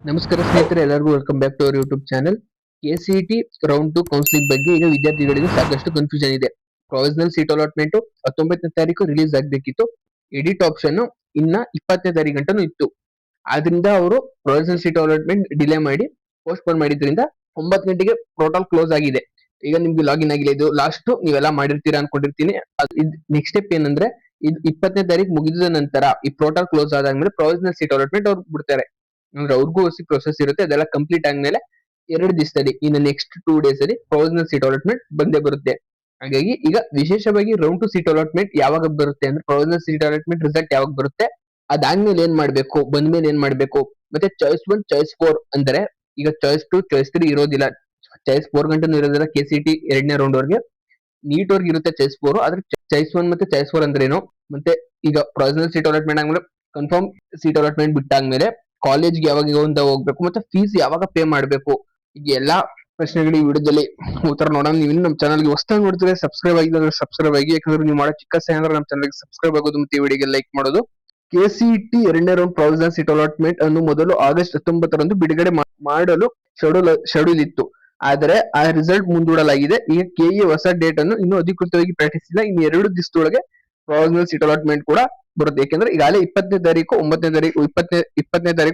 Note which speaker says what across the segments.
Speaker 1: ನಮಸ್ಕಾರ ಸ್ನೇಹಿತರೆ, ಎಲ್ಲರಿಗೂ welcome back to our YouTube channel. KCET round 2 counselling ಬಗ್ಗೆ ಈಗ ವಿದ್ಯಾರ್ಥಿಗಳಿಗೆ ಸಾಕಷ್ಟು ಕನ್ಫ್ಯೂಷನ್ ಇದೆ. ಪ್ರೊವಿಷನಲ್ ಸೀಟ್ ಅಲಾಟ್ಮೆಂಟ್ 19ನೇ ತಾರೀಕು ರಿಲೀಸ್ ಆಗಬೇಕಿತ್ತು. ಎಡಿಟ್ ಆಪ್ಷನ್ ಇನ್ನ 20ನೇ ತಾರೀಕು ಗಂಟನೂ ಇತ್ತು. ಆದ್ರಿಂದ ಅವರು ಪ್ರೊವಿಷನಲ್ ಸೀಟ್ ಅಲಾಟ್ಮೆಂಟ್ ಡಿಲೇ ಮಾಡಿ ಪೋಸ್ಟ್ಪೋನ್ ಮಾಡಿದ್ರಿಂದ 9 ಗಂಟೆಗೆ ಪೋರ್ಟಲ್ ಕ್ಲೋಸ್ ಆಗಿದೆ. ಈಗ ನಿಮ್ಗೆ ಲಾಗಿನ್ ಆಗಿಲ್ಲ. ಇದು ಲಾಸ್ಟ್ ನೀವೆಲ್ಲ ಮಾಡಿರ್ತೀರಾ ಅನ್ಕೊಂಡಿರ್ತೀನಿ. ನೆಕ್ಸ್ಟ್ ಸ್ಟೆಪ್ ಏನಂದ್ರೆ, ಇದು 20ನೇ ತಾರೀಕು ಮುಗಿದ ನಂತರ ಈ ಪೋರ್ಟಲ್ ಕ್ಲೋಸ್ ಆದ್ಮೇಲೆ ಪ್ರೊವಿಷನಲ್ ಸೀಟ್ ಅಲಾಟ್ಮೆಂಟ್ ಅವ್ರು ಬಿಡ್ತಾರೆ. ಅಂದ್ರೆ ಅವ್ರಿಗೂ ಹೊಸ ಪ್ರೊಸೆಸ್ ಇರುತ್ತೆ. ಅದೆಲ್ಲ ಕಂಪ್ಲೀಟ್ ಆದ್ಮೇಲೆ 2 ದಿವಸದಲ್ಲಿ ಇನ್ನು ನೆಕ್ಸ್ಟ್ 2 ಡೇಸ್ ಅಲ್ಲಿ ಪ್ರೊವಿಷನಲ್ ಸೀಟ್ ಅಲಾಟ್ಮೆಂಟ್ ಬಂದೇ ಬರುತ್ತೆ. ಹಾಗಾಗಿ ಈಗ ವಿಶೇಷವಾಗಿ ರೌಂಡ್ 2 ಸೀಟ್ ಅಲಾಟ್ಮೆಂಟ್ ಯಾವಾಗ ಬರುತ್ತೆ ಅಂದ್ರೆ, ಪ್ರೊವಿಷನಲ್ ಸೀಟ್ ಅಲಾಟ್ಮೆಂಟ್ ರಿಸಲ್ಟ್ ಯಾವಾಗ ಬರುತ್ತೆ, ಅದಾದ್ಮೇಲೆ ಏನ್ ಮಾಡ್ಬೇಕು, ಬಂದ್ಮೇಲೆ ಏನ್ ಮಾಡ್ಬೇಕು, ಮತ್ತೆ ಚಾಯ್ಸ್ 1 ಚಾಯ್ಸ್ 4 ಅಂದ್ರೆ ಈಗ ಚಾಯ್ಸ್ 2 ಚಾಯ್ಸ್ 3 ಇರೋದಿಲ್ಲ. ಚಾಯ್ಸ್ 4 ಗಂಟೆ ಇರೋದಿಲ್ಲ. ಕೆಸಿಟಿ 2ನೇ ರೌಂಡ್ ವರ್ಗೆ ನೀಟ್ ವರ್ಗೆ ಇರುತ್ತೆ ಚಾಯ್ಸ್ 4. ಆದ್ರೆ ಚಾಯ್ಸ್ 1 ಮತ್ತೆ ಚಾಯ್ಸ್ 4 ಅಂದ್ರೆ ಏನು, ಮತ್ತೆ ಈಗ ಪ್ರೊವಿಷನಲ್ ಸೀಟ್ ಅಲಾಟ್ಮೆಂಟ್ ಆದ್ಮೇಲೆ ಕನ್ಫರ್ಮ್ ಸೀಟ್ ಅಲಾಟ್ಮೆಂಟ್ ಬಿಟ್ಟಾದ್ಮೇಲೆ ಕಾಲೇಜ್ಗೆ ಯಾವಾಗ ಅಂತ ಹೋಗ್ಬೇಕು, ಮತ್ತೆ ಫೀಸ್ ಯಾವಾಗ ಪೇ ಮಾಡಬೇಕು, ಈಗ ಎಲ್ಲಾ ಪ್ರಶ್ನೆಗಳಿಗೆ ವಿಡಿಯೋದಲ್ಲಿ ಉತ್ತರ ನೋಡೋಣ. ನೀವು ನಮ್ಮ ಚಾನಲ್ಗೆ ಹೊಸದಾಗಿ ನೋಡ್ತೀರಾ, ಸಬ್ಸ್ಕ್ರೈಬ್ ಆಗಿದ್ರೆ ಸಬ್ಸ್ಕ್ರೈಬ್ ಆಗಿ. ಯಾಕಂದ್ರೆ ನೀವು ಮಾಡೋ ಚಿಕ್ಕ ಸಹಾಯ ಅಂದ್ರೆ ನಮ್ಮ ಚಾನಲ್ಗೆ ಸಬ್ಸ್ಕ್ರೈಬ್ ಆಗೋದು ಮತ್ತೆ ಈ ವಿಡಿಯೋಗೆ ಲೈಕ್ ಮಾಡೋದು. ಕೆಸಿಟಿ 2ನೇ ರೌಂಡ್ ಪ್ರೊವಿಷನಲ್ ಸೀಟ್ ಅಲಾಟ್ಮೆಂಟ್ ಅನ್ನು ಮೊದಲು ಆಗಸ್ಟ್ 19ರಂದು ಬಿಡುಗಡೆ ಮಾಡಲು ಶೆಡ್ಯೂಲ್ ಇತ್ತು. ಆದರೆ ಆ ರಿಸಲ್ಟ್ ಮುಂದೂಡಲಾಗಿದೆ. ಈಗ ಕೆಇಎ ಹೊಸ ಡೇಟ್ ಅನ್ನು ಇನ್ನೂ ಅಧಿಕೃತವಾಗಿ ಪ್ರಕಟಿಸಿಲ್ಲ. ಇನ್ನು 2 ದಿವಸದೊಳಗೆ ಪ್ರೊವಿಷನಲ್ ಸೀಟ್ ಅಲಾಟ್ಮೆಂಟ್ ಕೂಡ ಬರುತ್ತೆ. ಯಾಕಂದ್ರೆ ಈಗಾಗಲೇ 20ನೇ ತಾರೀಕು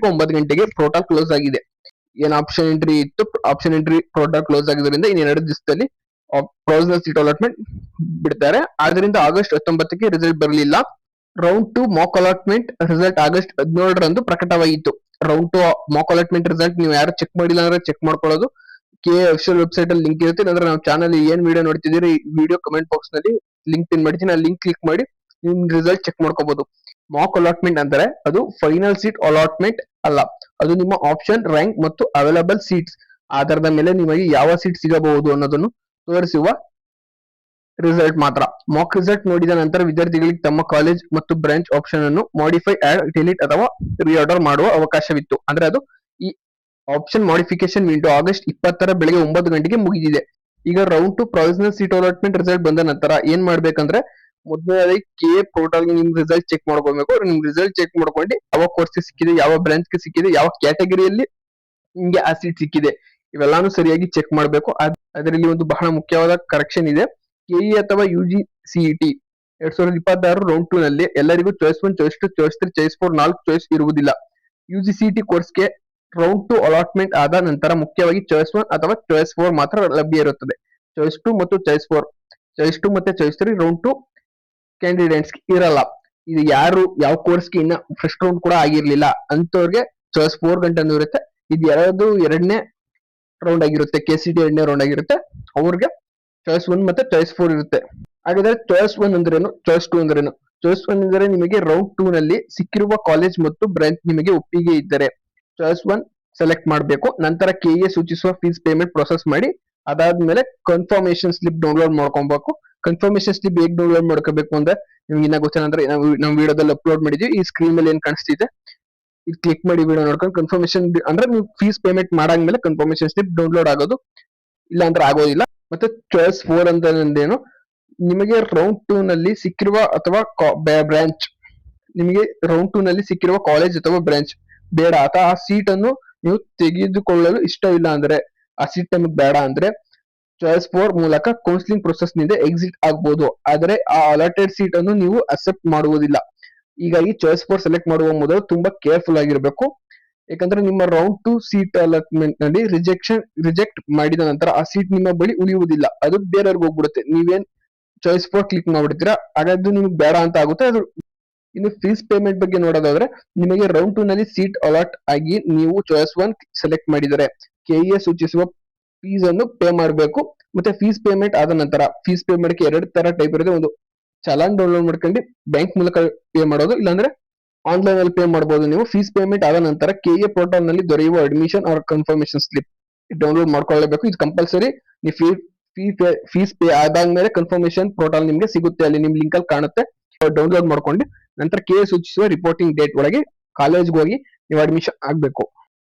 Speaker 1: 9 ಗಂಟೆಗೆ ಪೋರ್ಟಲ್ ಕ್ಲೋಸ್ ಆಗಿದೆ. ಏನ್ ಆಪ್ಷನ್ ಎಂಟ್ರಿ ಇತ್ತು, ಆಪ್ಷನ್ ಎಂಟ್ರಿ ಪೋರ್ಟಲ್ ಕ್ಲೋಸ್ ಆಗಿದ್ರಿಂದ ಇನ್ನು 2 ದಿವಸದಲ್ಲಿ ಪ್ರೊವಿಷನಲ್ ಸೀಟ್ ಅಲಾಟ್ಮೆಂಟ್ ಬಿಡ್ತಾರೆ. ಆದ್ರಿಂದ ಆಗಸ್ಟ್ 19ಕ್ಕೆ ರಿಸಲ್ಟ್ ಬರಲಿಲ್ಲ. Round 2 mock allotment result August 17ರಂದು ಪ್ರಕಟವಾಗಿತ್ತು. ರೌಂಡ್ 2 ಮಾಕ್ ಅಲಾಟ್ಮೆಂಟ್ ರಿಸಲ್ಟ್ ನೀವು ಯಾರು ಚೆಕ್ ಮಾಡಿಲ್ಲ ಅಂದ್ರೆ ಚೆಕ್ ಮಾಡ್ಕೊಳ್ಳೋದು. ಕೆ ಅಫಿಷಿಯಲ್ ವೆಬ್ಸೈಟ್ ಅಲ್ಲಿ ಲಿಂಕ್ ಇರುತ್ತೆ. ಅಂದ್ರೆ ನಾವು ಚಾನಲ್ ಏನ್ ವಿಡಿಯೋ ನೋಡ್ತಿದ್ದೀರಿ, ವಿಡಿಯೋ ಕಮೆಂಟ್ ಬಾಕ್ಸ್ ನಲ್ಲಿ ಲಿಂಕ್ ಪಿನ್ ಮಾಡ್ತೀನಿ. ಆ ಲಿಂಕ್ ಕ್ಲಿಕ್ ಮಾಡಿ ನಿಮ್ ರಿಸಲ್ಟ್ ಚೆಕ್ ಮಾಡ್ಕೋಬಹುದು. ಮಾಕ್ ಅಲಾಟ್ಮೆಂಟ್ ಅಂದ್ರೆ ಅದು ಫೈನಲ್ ಸೀಟ್ ಅಲಾಟ್ಮೆಂಟ್ ಅಲ್ಲ. ಅದು ನಿಮ್ಮ ಆಪ್ಷನ್, ರ್ಯಾಂಕ್ ಮತ್ತು ಅವೈಲಬಲ್ ಸೀಟ್ಸ್ ಆಧಾರದ ಮೇಲೆ ನಿಮಗೆ ಯಾವ ಸೀಟ್ ಸಿಗಬಹುದು ಅನ್ನೋದನ್ನು ತೋರಿಸುವ ರಿಸಲ್ಟ್ ಮಾತ್ರ. ಮಾಕ್ ರಿಸಲ್ಟ್ ನೋಡಿದ ನಂತರ ವಿದ್ಯಾರ್ಥಿಗಳಿಗೆ ತಮ್ಮ ಕಾಲೇಜ್ ಮತ್ತು ಬ್ರಾಂಚ್ ಆಪ್ಷನ್ ಅನ್ನು ಮಾಡಿಫೈ, ಆಡ್, ಡಿಲೀಟ್ ಅಥವಾ ರಿಆರ್ಡರ್ ಮಾಡುವ ಅವಕಾಶವಿತ್ತು. ಅಂದ್ರೆ ಅದು ಈ ಆಪ್ಷನ್ ಮಾಡಿಫಿಕೇಶನ್ ವಿಂಡೋ ಆಗಸ್ಟ್ 20ರ ಬೆಳಗ್ಗೆ 9 ಗಂಟೆಗೆ ಮುಗಿದಿದೆ. ಈಗ round 2 provisional seat allotment result ಬಂದ ನಂತರ ಏನ್ ಮಾಡ್ಬೇಕಂದ್ರೆ, ಮೊದಲನೇದಾಗಿ ಕೆ ಪೋರ್ಟಲ್ ನಿಮ್ ರಿಸಲ್ಟ್ ಚೆಕ್ ಮಾಡ್ಕೋಬೇಕು. ನಿಮ್ ರಿಸಲ್ಟ್ ಚೆಕ್ ಮಾಡ್ಕೊಂಡು ಯಾವ ಕೋರ್ಸ್ ಸಿಕ್ಕಿದೆ, ಯಾವ ಬ್ರಾಂಚ್ ಗೆ ಸಿಕ್ಕಿದೆ, ಯಾವ ಕ್ಯಾಟಗರಿಯಲ್ಲಿ ನಿಮ್ಗೆ ಆ ಸೀಟ್ ಸಿಕ್ಕಿದೆ, ಇವೆಲ್ಲಾನು ಸರಿಯಾಗಿ ಚೆಕ್ ಮಾಡಬೇಕು. ಅದರಲ್ಲಿ ಒಂದು ಬಹಳ ಮುಖ್ಯವಾದ ಕರೆಕ್ಷನ್ ಇದೆ. ಕೆಇ ಅಥವಾ ಯುಜಿ ಸಿಇಟಿ 2026 ರೌಂಡ್ 2 ನಲ್ಲಿ ಎಲ್ಲರಿಗೂ choice 1 choice 2 choice 3 choice 4 4 choice ಇರುವುದಿಲ್ಲ. ಯುಜಿಸಿಇಟಿ ಕೋರ್ಸ್ಗೆ ರೌಂಡ್ 2 ಅಲಾಟ್ಮೆಂಟ್ ಆದ ನಂತರ ಮುಖ್ಯವಾಗಿ ಚಾಯ್ಸ್ 1 ಅಥವಾ ಚಾಯ್ಸ್ 4 ಮಾತ್ರ ಲಭ್ಯ ಇರುತ್ತದೆ. ಚಾಯ್ಸ್ 2 ಮತ್ತು ಚಾಯ್ಸ್ 4, ಚಾಯ್ಸ್ 2 ಮತ್ತೆ ಚಾಯ್ಸ್ 3 ರೌಂಡ್ 2 ಕ್ಯಾಂಡಿಡೇಟ್ಸ್ ಇರಲ್ಲ. ಇದು ಯಾರು ಯಾವ ಕೋರ್ಸ್ಗೆ ಇನ್ನ ಫಸ್ಟ್ ರೌಂಡ್ ಕೂಡ ಆಗಿರ್ಲಿಲ್ಲ ಅಂತವ್ರಿಗೆ ಚಾಯ್ಸ್ 4 ಗಂಟೆ ಇರುತ್ತೆ. ಇದು ಎರಡನೇ ರೌಂಡ್ ಆಗಿರುತ್ತೆ. ಕೆಸಿಟಿ 2ನೇ ರೌಂಡ್ ಆಗಿರುತ್ತೆ. ಅವ್ರಿಗೆ ಚಾಯ್ಸ್ 1 ಮತ್ತೆ ಚಾಯ್ಸ್ 4 ಇರುತ್ತೆ. ಹಾಗಾದ್ರೆ ಚಾಯ್ಸ್ 1 ಅಂದ್ರೇನು, ಚಾಯ್ಸ್ 2 ಅಂದ್ರೇನು? ಚಾಯ್ಸ್ 1 ಅಂದ್ರೆ ನಿಮಗೆ ರೌಂಡ್ 2 ನಲ್ಲಿ ಸಿಕ್ಕಿರುವ ಕಾಲೇಜ್ ಮತ್ತು ಬ್ರಾಂಚ್ ನಿಮಗೆ ಒಪ್ಪಿಗೆ ಇದ್ದರೆ ಚಾಯ್ಸ್ 1 ಸೆಲೆಕ್ಟ್ ಮಾಡಬೇಕು. ನಂತರ ಕೆಇಎ ಸೂಚಿಸುವ ಫೀಸ್ ಪೇಮೆಂಟ್ ಪ್ರೊಸೆಸ್ ಮಾಡಿ ಅದಾದ್ಮೇಲೆ ಕನ್ಫರ್ಮೇಶನ್ ಸ್ಲಿಪ್ ಡೌನ್ಲೋಡ್ ಮಾಡ್ಕೊಬೇಕು. ಕನ್ಫರ್ಮೇಶನ್ ಸ್ಲಿಪ್ ಹೇಗೆ ಡೌನ್ಲೋಡ್ ಮಾಡ್ಕೋಬೇಕು ಅಂದ್ರೆ, ನಿಮ್ಗೆ ಇನ್ನ ಗೊತ್ತಿಲ್ಲ ಅಂದ್ರೆ ನಾವು ವಿಡಿಯೋದಲ್ಲಿ ಅಪ್ಲೋಡ್ ಮಾಡಿದ್ವಿ. ಈ ಸ್ಕ್ರೀನ್ ಮೇಲೆ ಏನ್ ಕಾಣಿಸ್ತಿದೆ ಇದು ಕ್ಲಿಕ್ ಮಾಡಿ ವಿಡಿಯೋ ನೋಡ್ಕೊಂಡು ಕನ್ಫರ್ಮೇಶನ್ ಅಂದ್ರೆ ನೀವು ಫೀಸ್ ಪೇಮೆಂಟ್ ಮಾಡಾದ್ಮೇಲೆ ಕನ್ಫರ್ಮೇಶನ್ ಸ್ಲಿಪ್ ಡೌನ್ಲೋಡ್ ಆಗೋದು, ಇಲ್ಲ ಅಂದ್ರೆ ಆಗೋದಿಲ್ಲ. ಮತ್ತೆ ಚಾಯ್ಸ್ 4 ಅಂತ ಏನು, ನಿಮಗೆ ರೌಂಡ್ 2 ನಲ್ಲಿ ಸಿಕ್ಕಿರುವ ಅಥವಾ ಬ್ರಾಂಚ್, ನಿಮಗೆ ರೌಂಡ್ 2 ನಲ್ಲಿ ಸಿಕ್ಕಿರುವ ಕಾಲೇಜ್ ಅಥವಾ ಬ್ರಾಂಚ್ ಬೇಡ ಅಥವಾ ಆ ಸೀಟ್ ಅನ್ನು ನೀವು ತೆಗೆದುಕೊಳ್ಳಲು ಇಷ್ಟ ಇಲ್ಲ ಅಂದ್ರೆ, ಆ ಸೀಟ್ ನಮಗೆ ಬೇಡ ಅಂದ್ರೆ ಚಾಯ್ಸ್ 4 ಮೂಲಕ ಕೌನ್ಸಿಲಿಂಗ್ ಪ್ರೊಸೆಸ್ ನಿಂದ ಎಕ್ಸಿಟ್ ಆಗ್ಬಹುದು. ಆದರೆ ಆ ಅಲಾಟೆಡ್ ಸೀಟ್ ಅನ್ನು ನೀವು ಅಕ್ಸೆಪ್ಟ್ ಮಾಡುವುದಿಲ್ಲ. ಹೀಗಾಗಿ ಚಾಯ್ಸ್ 4 ಸೆಲೆಕ್ಟ್ ಮಾಡುವ ಮೊದಲು ತುಂಬಾ ಕೇರ್ಫುಲ್ ಆಗಿರಬೇಕು. ಯಾಕಂದ್ರೆ ನಿಮ್ಮ ರೌಂಡ್ 2 ಸೀಟ್ ಅಲಾಟ್ಮೆಂಟ್ ನಲ್ಲಿ ರಿಜೆಕ್ಟ್ ಮಾಡಿದ ನಂತರ ಆ ಸೀಟ್ ನಿಮ್ಮ ಬಳಿ ಉಳಿಯುವುದಿಲ್ಲ, ಅದು ಬೇರೆಯವ್ರಿಗೆ ಹೋಗ್ಬಿಡುತ್ತೆ. ನೀವೇನ್ ಚಾಯ್ಸ್ 4 ಕ್ಲಿಕ್ ಮಾಡ್ಬಿಡ್ತೀರಾ, ಹಾಗಾದ್ರೆ ನಿಮ್ಗೆ ಬೇಡ ಅಂತ ಆಗುತ್ತೆ ಅದು. ಇನ್ನು ಫೀಸ್ ಪೇಮೆಂಟ್ ಬಗ್ಗೆ ನೋಡೋದಾದ್ರೆ, ನಿಮಗೆ ರೌಂಡ್ 2 ನಲ್ಲಿ ಸೀಟ್ ಅಲಾಟ್ ಆಗಿ ನೀವು ಚಾಯ್ಸ್ 1 ಸೆಲೆಕ್ಟ್ ಮಾಡಿದರೆ ಕೆಇಎ ಸೂಚಿಸುವ ಫೀಸ್ ಅನ್ನು ಪೇ ಮಾಡಬೇಕು. ಮತ್ತೆ ಫೀಸ್ ಪೇಮೆಂಟ್ ಆದ ನಂತರ ಫೀಸ್ ಪೇಮೆಂಟ್ ಗೆ 2 ತರ ಟೈಪ್ ಇರುತ್ತೆ. ಒಂದು ಚಲಾನ್ ಡೌನ್ಲೋಡ್ ಮಾಡ್ಕೊಂಡು ಬ್ಯಾಂಕ್ ಮೂಲಕ ಪೇ ಮಾಡೋದು, ಇಲ್ಲಾಂದ್ರೆ ಆನ್ಲೈನ್ ಅಲ್ಲಿ ಪೇ ಮಾಡಬಹುದು. ನೀವು ಫೀಸ್ ಪೇಮೆಂಟ್ ಆದ ನಂತರ ಕೆಇಎ ಪೋರ್ಟಲ್ ನಲ್ಲಿ ದೊರೆಯುವ admission or confirmation slip download ಮಾಡ್ಕೊಳ್ಳಬೇಕು. ಇದು ಕಂಪಲ್ಸರಿ. ನೀವು ಫೀಸ್ ಪೇ ಆದಾದ್ಮೇಲೆ ಕನ್ಫರ್ಮೇಶನ್ ಪೋರ್ಟಲ್ ನಿಮ್ಗೆ ಸಿಗುತ್ತೆ, ಅಲ್ಲಿ ನಿಮ್ ಲಿಂಕ್ ಅಲ್ಲಿ ಕಾಣುತ್ತೆ. ಡೌನ್ಲೋಡ್ ಮಾಡ್ಕೊಂಡು ನಂತರ ಕೆಇಎ ಸೂಚಿಸುವ ರಿಪೋರ್ಟಿಂಗ್ ಡೇಟ್ ಒಳಗೆ ಕಾಲೇಜ್ಗೆ ಹೋಗಿ ನೀವು ಅಡ್ಮಿಷನ್ ಆಗ್ಬೇಕು.